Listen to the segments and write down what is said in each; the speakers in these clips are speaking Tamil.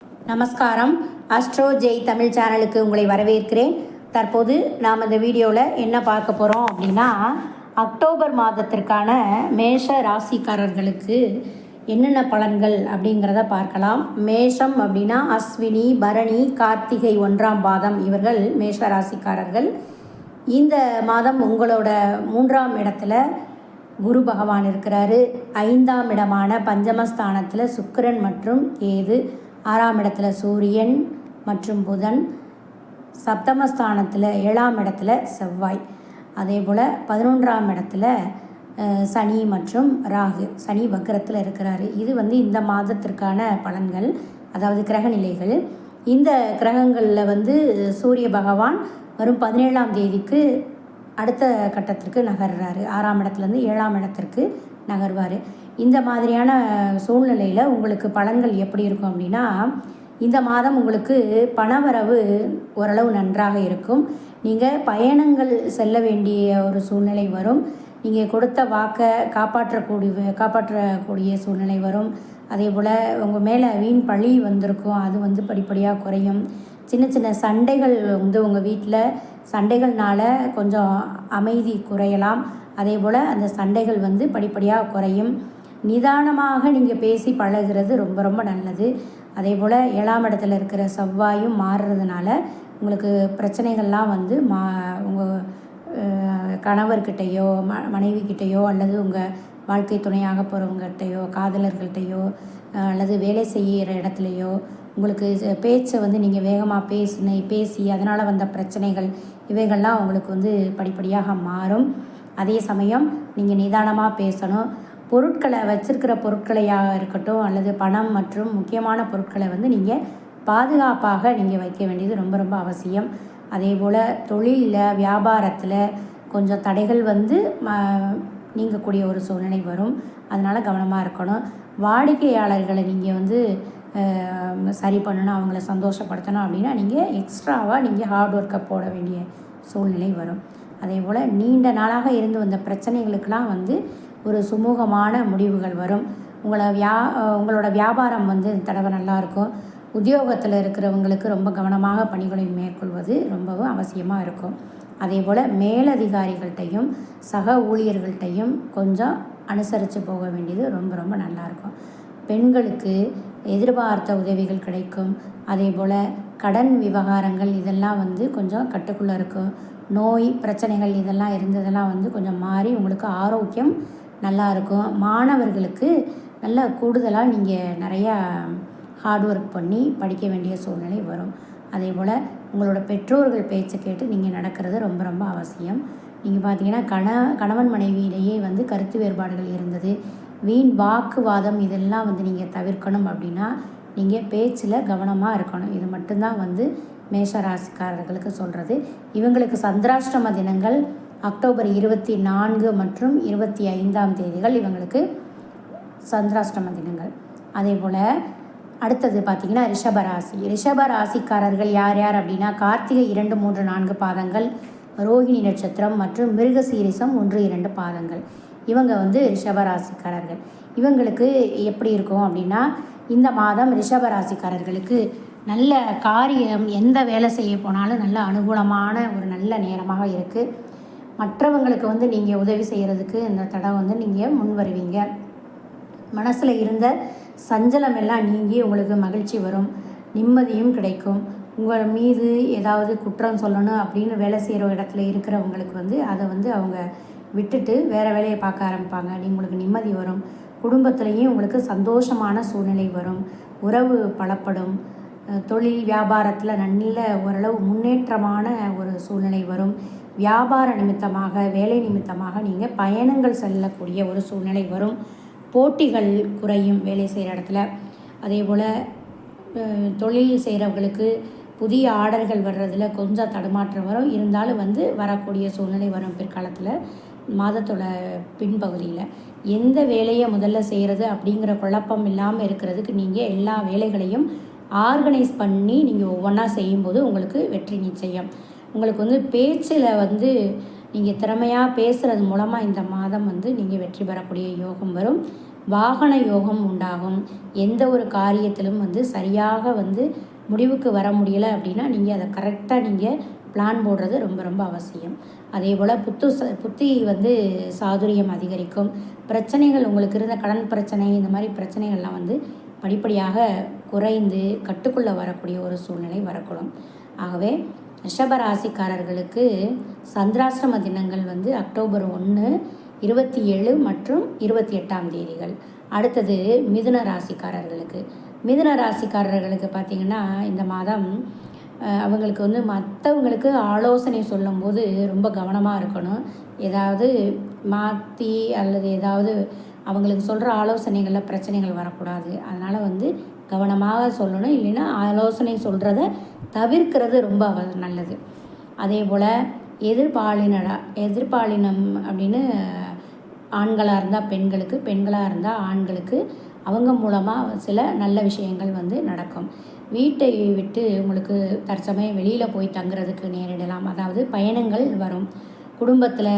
நமஸ்காரம். அஸ்ட்ரோ ஜெய் தமிழ் சேனலுக்கு உங்களை வரவேற்கிறேன். தற்போது நாம் இந்த வீடியோவில் என்ன பார்க்க போகிறோம் அப்படின்னா, அக்டோபர் மாதத்திற்கான மேஷ ராசிக்காரர்களுக்கு என்னென்ன பலன்கள் அப்படிங்கிறத பார்க்கலாம். மேஷம் அப்படின்னா அஸ்வினி, பரணி, கார்த்திகை 1ஆம் பாதம் இவர்கள் மேஷ ராசிக்காரர்கள். இந்த மாதம் உங்களோட 3ஆம் இடத்துல குரு பகவான் இருக்கிறாரு. 5ஆம் இடமான பஞ்சமஸ்தானத்தில் சுக்கிரன் மற்றும் கேது, 6ஆம் இடத்துல சூரியன் மற்றும் புதன், சப்தமஸ்தானத்தில் 7ஆம் இடத்துல செவ்வாய், அதே போல் 11ஆம் இடத்துல சனி மற்றும் ராகு. சனி வக்ரத்தில் இருக்கிறாரு. இது இந்த மாதத்திற்கான பலன்கள், அதாவது கிரக நிலைகள். இந்த கிரகங்களில் சூரிய பகவான் வரும் 17ஆம் தேதிக்கு அடுத்த கட்டத்திற்கு நகர்றாரு. 6ஆம் இடத்துலேருந்து 7ஆம் இடத்திற்கு நகர்வார். இந்த மாதிரியான சூழ்நிலையில் உங்களுக்கு பலன்கள் எப்படி இருக்கும் அப்படின்னா, இந்த மாதம் உங்களுக்கு பணவரவு ஓரளவு நன்றாக இருக்கும். நீங்கள் பயணங்கள் செல்ல வேண்டிய ஒரு சூழ்நிலை வரும். நீங்கள் கொடுத்த வாக்கை காப்பாற்றக்கூடிய சூழ்நிலை வரும். அதே போல் உங்கள் மேலே வீண் பழி வந்திருக்கும், அது படிப்படியாக குறையும். சின்ன சின்ன சண்டைகள் உங்கள் வீட்டில் சண்டைகள்னால கொஞ்சம் அமைதி குறையலாம். அதே போல் அந்த சண்டைகள் படிப்படியாக குறையும். நிதானமாக நீங்கள் பேசி பழகிறது ரொம்ப ரொம்ப நல்லது. அதே போல் 7ஆம் இடத்துல இருக்கிற செவ்வாயும் மாறுறதுனால உங்களுக்கு பிரச்சனைகள்லாம் உங்கள் கணவர்கிட்டையோ மனைவிக்கிட்டையோ அல்லது உங்கள் வாழ்க்கை துணையாக போகிறவங்ககிட்டையோ காதலர்கள்ட்டையோ அல்லது வேலை செய்கிற இடத்துலையோ உங்களுக்கு பேச்சை நீங்கள் வேகமாக பேசி அதனால் வந்த பிரச்சனைகள் இவைகள்லாம் உங்களுக்கு படிப்படியாக மாறும். அதே சமயம் நீங்கள் நிதானமாக பேசணும். பொருட்களை வச்சிருக்கிற பொருட்களையாக இருக்கட்டும் அல்லது பணம் மற்றும் முக்கியமான பொருட்களை நீங்கள் பாதுகாப்பாக நீங்கள் வைக்க வேண்டியது ரொம்ப ரொம்ப அவசியம். அதே போல் தொழிலில் வியாபாரத்தில் கொஞ்சம் தடைகள் நீங்கக்கூடிய ஒரு சூழ்நிலை வரும். அதனால் கவனமாக இருக்கணும். வாடிக்கையாளர்களை நீங்கள் சரி பண்ணணும், அவங்கள சந்தோஷப்படுத்தணும் அப்படின்னா நீங்கள் எக்ஸ்ட்ராவாக நீங்கள் ஹார்ட் ஒர்க்கை போட வேண்டிய சூழ்நிலை வரும். அதே போல் நீண்ட நாளாக இருந்து வந்த பிரச்சனைகளுக்கெல்லாம் ஒரு சுமூகமான முடிவுகள் வரும். உங்களோட வியாபாரம் தடவை நல்லாயிருக்கும். உத்தியோகத்தில் இருக்கிறவங்களுக்கு ரொம்ப கவனமாக பணிகளை மேற்கொள்வது ரொம்பவும் அவசியமாக இருக்கும். அதே போல் மேலதிகாரிகள்கிட்டையும் சக ஊழியர்கள்ட்டையும் கொஞ்சம் அனுசரித்து போக வேண்டியது ரொம்ப ரொம்ப நல்லாயிருக்கும். பெண்களுக்கு எதிர்பார்த்த உதவிகள் கிடைக்கும். அதே போல் கடன் விவகாரங்கள் இதெல்லாம் கொஞ்சம் கட்டுக்குள்ளே இருக்கும். நோய் பிரச்சனைகள் இதெல்லாம் இருந்ததெல்லாம் கொஞ்சம் மாறி உங்களுக்கு ஆரோக்கியம் நல்லா இருக்கும். மாணவர்களுக்கு நல்ல கூடுதலாக நீங்கள் நிறையா ஹார்ட் ஒர்க் பண்ணி படிக்க வேண்டிய சூழ்நிலை வரும். அதே போல் உங்களோட பெற்றோர்கள் பேச்சை கேட்டு நீங்கள் நடக்கிறது ரொம்ப ரொம்ப அவசியம். நீங்கள் பார்த்தீங்கன்னா கணவன் மனைவியிலேயே கருத்து வேறுபாடுகள் இருந்தது, வீண் வாக்குவாதம் இதெல்லாம் நீங்கள் தவிர்க்கணும் அப்படின்னா நீங்கள் பேச்சில் கவனமாக இருக்கணும். இது மட்டும்தான் மேஷ ராசிக்காரர்களுக்கு சொல்கிறது. இவங்களுக்கு சந்திராஷ்டம தினங்கள் அக்டோபர் 24 மற்றும் 25ஆம் தேதிகள் இவங்களுக்கு சந்திராஷ்டம தினங்கள். அதே போல் அடுத்தது பார்த்திங்கன்னா ரிஷப ராசிக்காரர்கள் யார் யார் அப்படின்னா, கார்த்திகை 2, 3, 4 பாதங்கள், ரோஹிணி நட்சத்திரம் மற்றும் மிருகசீரிசம் 1, 2 பாதங்கள். இவங்க ரிஷப ராசிக்காரர்கள். இவங்களுக்கு எப்படி இருக்கும் அப்படின்னா, இந்த மாதம் ரிஷப ராசிக்காரர்களுக்கு நல்ல காரியம் எந்த வேலை செய்ய போனாலும் நல்ல அனுகூலமான ஒரு நல்ல நேரமாக இருக்குது. மற்றவங்களுக்கு நீங்கள் உதவி செய்கிறதுக்கு இந்த தடவை நீங்கள் முன் வருவீங்க. மனசில் இருந்த சஞ்சலம் எல்லாம் நீங்கி உங்களுக்கு மகிழ்ச்சி வரும், நிம்மதியும் கிடைக்கும். உங்கள் மீது ஏதாவது குற்றம் சொல்லணும் அப்படின்னு வேலை செய்கிற இடத்துல இருக்கிறவங்களுக்கு அதை அவங்க விட்டுட்டு வேறு வேலையை பார்க்க ஆரம்பிப்பாங்க. உங்களுக்கு நிம்மதி வரும். குடும்பத்துலேயும் உங்களுக்கு சந்தோஷமான சூழ்நிலை வரும். உறவு பலப்படும். தொழில் வியாபாரத்தில் நல்ல ஓரளவு முன்னேற்றமான ஒரு சூழ்நிலை வரும். வியாபார நிமித்தமாக வேலை நிமித்தமாக நீங்கள் பயணங்கள் செல்லக்கூடிய ஒரு சூழ்நிலை வரும். போட்டிகள் குறையும் வேலை செய்கிற இடத்துல. அதே போல் தொழில் செய்கிறவங்களுக்கு புதிய ஆர்டர்கள் வர்றதில் கொஞ்சம் தடுமாற்றம் வரும். இருந்தாலும் வரக்கூடிய சூழ்நிலை வரும் பிற்காலத்தில். மாதத்தோட பின்பகுதியில் எந்த வேலையை முதல்ல செய்கிறது அப்படிங்கிற குழப்பம் இல்லாமல் இருக்கிறதுக்கு நீங்கள் எல்லா வேலைகளையும் ஆர்கனைஸ் பண்ணி நீங்கள் ஒவ்வொன்றா செய்யும்போது உங்களுக்கு வெற்றி நிச்சயம். உங்களுக்கு பேச்சில் நீங்கள் திறமையாக பேசுகிறது மூலமாக இந்த மாதம் நீங்கள் வெற்றி பெறக்கூடிய யோகம் வரும். வாகன யோகம் உண்டாகும். எந்த ஒரு காரியத்திலும் வந்து சரியாக வந்து முடிவுக்கு வர முடியலை அப்படின்னா நீங்கள் அதை கரெக்டாக நீங்கள் பிளான் போடுறது ரொம்ப ரொம்ப அவசியம். அதே போல் புத்தி வந்து சாதுரியம் அதிகரிக்கும். பிரச்சனைகள் உங்களுக்கு இருந்த கடன் பிரச்சனை இந்த மாதிரி பிரச்சனைகள்லாம் வந்து படிப்படியாக குறைந்து கட்டுக்குள்ளே வரக்கூடிய ஒரு சூழ்நிலை வரக்கூடும். ஆகவே ரிஷபராசிக்காரர்களுக்கு சந்திராஷ்டம தினங்கள் வந்து அக்டோபர் 1, 27 மற்றும் 28ஆம் தேதிகள். அடுத்தது மிதுன ராசிக்காரர்களுக்கு பார்த்திங்கன்னா இந்த மாதம் அவங்களுக்கு வந்து மற்றவங்களுக்கு ஆலோசனை சொல்லும்போது ரொம்ப கவனமாக இருக்கணும். ஏதாவது மாற்றி அல்லது ஏதாவது அவங்களுக்கு சொல்கிற ஆலோசனைகளில் பிரச்சனைகள் வரக்கூடாது. அதனால் வந்து கவனமாக சொல்லணும். இல்லைன்னா ஆலோசனை சொல்கிறத தவிர்க்கிறது ரொம்ப நல்லது. அதே போல் எதிர்பாலினம் அப்படின்னு ஆண்களாக இருந்தால் பெண்களுக்கு, பெண்களாக இருந்தால் ஆண்களுக்கு அவங்க மூலமாக சில நல்ல விஷயங்கள் வந்து நடக்கும். வீட்டை விட்டு உங்களுக்கு தற்சமயம் வெளியில் போய் தங்குறதுக்கு நேரிடலாம். அதாவது பயணங்கள் வரும். குடும்பத்தில்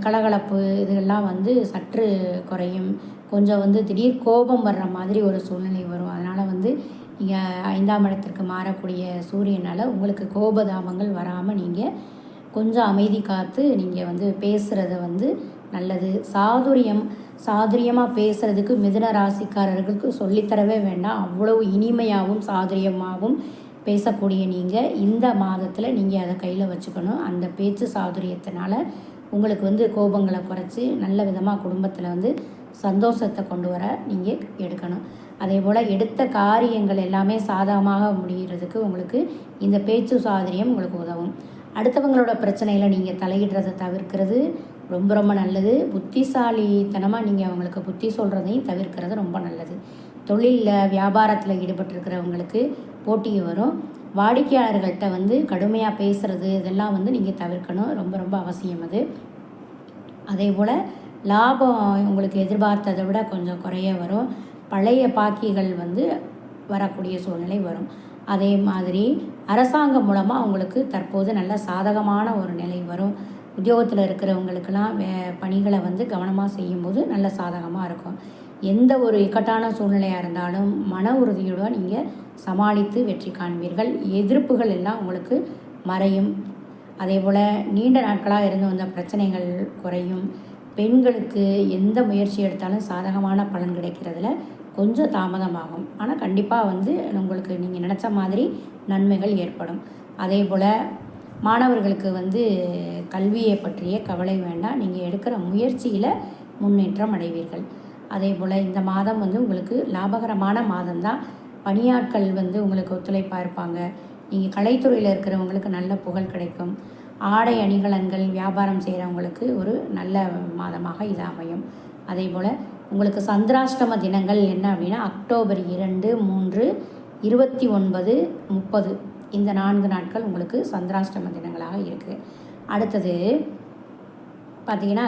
கலகலப்பு இதெல்லாம் வந்து சற்று குறையும். கொஞ்சம் வந்து திடீர் கோபம் வர்ற மாதிரி ஒரு சூழ்நிலை வரும். அதனால் வந்து நீங்கள் 5ஆம் இடத்திற்கு மாறக்கூடிய சூரியனால் உங்களுக்கு கோபதாபங்கள் வராமல் நீங்கள் கொஞ்சம் அமைதி காத்து நீங்கள் வந்து பேசுகிறத வந்து நல்லது. சாதுரியமாக பேசுகிறதுக்கு மிதுன ராசிக்காரர்களுக்கு சொல்லித்தரவே வேண்டாம். அவ்வளவு இனிமையாகவும் சாதுரியமாகவும் பேசக்கூடிய நீங்கள் இந்த மாதத்தில் நீங்கள் அதை கையில் வச்சுக்கணும். அந்த பேச்சு சாதுரியத்தினால உங்களுக்கு வந்து கோபங்களை குறைச்சி நல்ல விதமாக குடும்பத்தில் வந்து சந்தோஷத்தை கொண்டு வர நீங்கள் எடுக்கணும். அதே போல் எடுத்த காரியங்கள் எல்லாமே சாதகமாக முடிகிறதுக்கு உங்களுக்கு இந்த பேச்சு சாதுரியம் உங்களுக்கு உதவும். அடுத்தவங்களோட பிரச்சனையில் நீங்கள் தலையிடுறதை தவிர்க்கிறது ரொம்ப ரொம்ப நல்லது. புத்திசாலித்தனமாக நீங்கள் அவங்களுக்கு புத்தி சொல்கிறதையும் தவிர்க்கிறது ரொம்ப நல்லது. தொழிலில் வியாபாரத்தில் ஈடுபட்டிருக்கிறவங்களுக்கு போட்டி வரும். வாடிக்கையாளர்கள்ட்ட வந்து கடுமையாக பேசுகிறது இதெல்லாம் வந்து நீங்கள் தவிர்க்கணும். ரொம்ப ரொம்ப அவசியம் அது. அதே போல் லாபம் உங்களுக்கு எதிர்பார்த்ததை விட கொஞ்சம் குறைய வரும். பழைய பாக்கிகள் வந்து வரக்கூடிய சூழ்நிலை வரும். அதே மாதிரி அரசாங்கம் மூலமாக உங்களுக்கு தற்போது நல்ல சாதகமான ஒரு நிலை வரும். உத்தியோகத்தில் இருக்கிறவங்களுக்கெல்லாம் பணிகளை வந்து கவனமாக செய்யும்போது நல்ல சாதகமாக இருக்கும். எந்த ஒரு இக்கட்டான சூழ்நிலையாக இருந்தாலும் மன உறுதியுடன் நீங்கள் சமாளித்து வெற்றி காண்பீர்கள். எதிர்ப்புகள் எல்லாம் உங்களுக்கு மறையும். அதே போல் நீண்ட நாட்களாக இருந்து வந்த பிரச்சனைகள் குறையும். பெண்களுக்கு எந்த முயற்சி எடுத்தாலும் சாதகமான பலன் கிடைக்கிறதுல கொஞ்சம் தாமதமாகும். ஆனால் கண்டிப்பாக வந்து உங்களுக்கு நீங்கள் நினச்ச மாதிரி நன்மைகள் ஏற்படும். அதே போல் மாணவர்களுக்கு வந்து கல்வியை பற்றிய கவலை வேண்டாம். நீங்கள் எடுக்கிற முயற்சியில் முன்னேற்றம் அடைவீர்கள். அதே போல் இந்த மாதம் வந்து உங்களுக்கு லாபகரமான மாதம்தான். பணியாட்கள் வந்து உங்களுக்கு ஒத்துழைப்பாக இருப்பாங்க. நீங்கள் கலைத்துறையில் இருக்கிறவங்களுக்கு நல்ல புகழ் கிடைக்கும். ஆடை அணிகலன்கள் வியாபாரம் செய்கிறவங்களுக்கு ஒரு நல்ல மாதமாக இது அமையும். அதே போல் உங்களுக்கு சந்திராஷ்டம தினங்கள் என்ன அப்படின்னா அக்டோபர் 2, 3, 29, 30 இந்த 4 நாட்கள் உங்களுக்கு சந்திராஷ்டம தினங்களாக இருக்குது. அடுத்தது பார்த்திங்கன்னா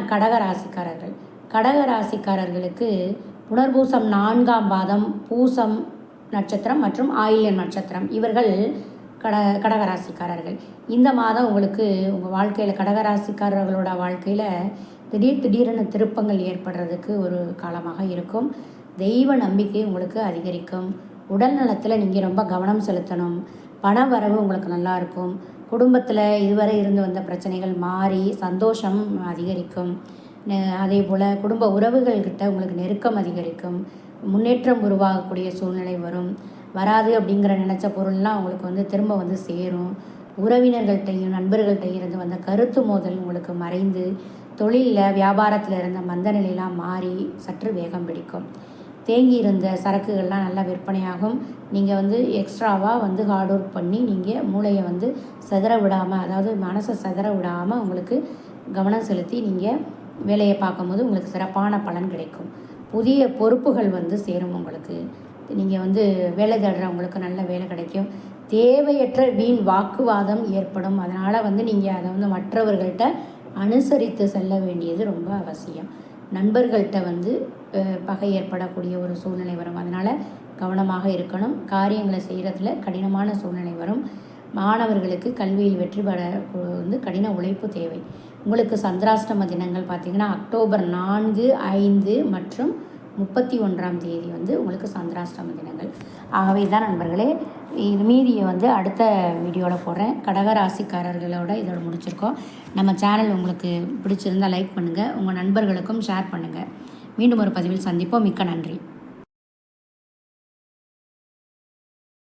கடகராசிக்காரர்களுக்கு புனர்பூசம் 4ஆம் பாதம், பூசம் நட்சத்திரம் மற்றும் ஆயில்யம் நட்சத்திரம் இவர்கள் கடகராசிக்காரர்கள். இந்த மாதம் உங்களுக்கு உங்கள் வாழ்க்கையில் கடகராசிக்காரர்களோட வாழ்க்கையில் திடீரென திருப்பங்கள் ஏற்படுறதுக்கு ஒரு காலமாக இருக்கும். தெய்வ நம்பிக்கை உங்களுக்கு அதிகரிக்கும். உடல் நலத்தில் நீங்கள் ரொம்ப கவனம் செலுத்தணும். பண வரவு உங்களுக்கு நல்லாயிருக்கும். குடும்பத்தில் இதுவரை இருந்து வந்த பிரச்சனைகள் மாறி சந்தோஷம் அதிகரிக்கும். அதே போல் குடும்ப உறவுகள்கிட்ட உங்களுக்கு நெருக்கம் அதிகரிக்கும். முன்னேற்றம் உருவாகக்கூடிய சூழ்நிலை வரும். வராது அப்படிங்கிற நினச்ச பொருள்லாம் உங்களுக்கு வந்து திரும்ப வந்து சேரும். உறவினர்கள்ட்டையும் நண்பர்கள்ட்டையும் இருந்து வந்த கருத்து மோதல் உங்களுக்கு மறைந்து தொழிலில் வியாபாரத்தில் இருந்த மந்த நிலையெல்லாம் மாறி சற்று வேகம் பிடிக்கும். தேங்கி இருந்த சரக்குகள்லாம் நல்லா விற்பனையாகும். நீங்கள் வந்து எக்ஸ்ட்ராவாக வந்து ஹார்ட் ஒர்க் பண்ணி நீங்கள் மூளையை வந்து சிதற விடாமல், அதாவது மனசை சிதற விடாமல் உங்களுக்கு கவனம் செலுத்தி நீங்கள் வேலையை பார்க்கும்போது உங்களுக்கு சிறப்பான பலன் கிடைக்கும். புதிய பொறுப்புகள் வந்து சேரும். உங்களுக்கு நீங்கள் வந்து வேலை தேடுறவங்களுக்கு நல்ல வேலை கிடைக்கும். தேவையற்ற வீண் வாக்குவாதம் ஏற்படும். அதனால் வந்து நீங்கள் அதை வந்து மற்றவர்கள்ட்ட அனுசரித்து செல்ல வேண்டியது ரொம்ப அவசியம். நண்பர்கள்ட்ட வந்து பகை ஏற்படக்கூடிய ஒரு சூழ்நிலை வரும். அதனால் கவனமாக இருக்கணும். காரியங்களை செய்கிறதுல கடினமான சூழ்நிலை வரும். மாணவர்களுக்கு கல்வியில் வெற்றி பெற வந்து கடின உழைப்பு தேவை. உங்களுக்கு சந்திராஷ்டம தினங்கள் பார்த்திங்கன்னா அக்டோபர் 4, 5 மற்றும் 30 இந்த 4 நாட்கள் உங்களுக்கு சந்திராஷ்டம தினங்களாக இருக்குது. அடுத்தது பார்த்திங்கன்னா கடகராசிக்காரர்களுக்கு புனர்பூசம் 4ஆம் பாதம், பூசம் நட்சத்திரம் மற்றும் ஆயில்யம் நட்சத்திரம் இவர்கள் கடகராசிக்காரர்கள். இந்த மாதம் உங்களுக்கு 31ஆம் தேதி வந்து உங்களுக்கு சந்திராஷ்டம தினங்கள். ஆகவே தான் நண்பர்களே, இது மீதியை வந்து அடுத்த வீடியோவில் போடுறேன். கடக ராசிக்காரர்களோட இதோட முடிச்சிருக்கோம். நம்ம சேனல் உங்களுக்கு பிடிச்சிருந்தால் லைக் பண்ணுங்கள், உங்கள் நண்பர்களுக்கும் ஷேர் பண்ணுங்கள். மீண்டும் ஒரு பதிவில் சந்திப்போம். மிக்க நன்றி.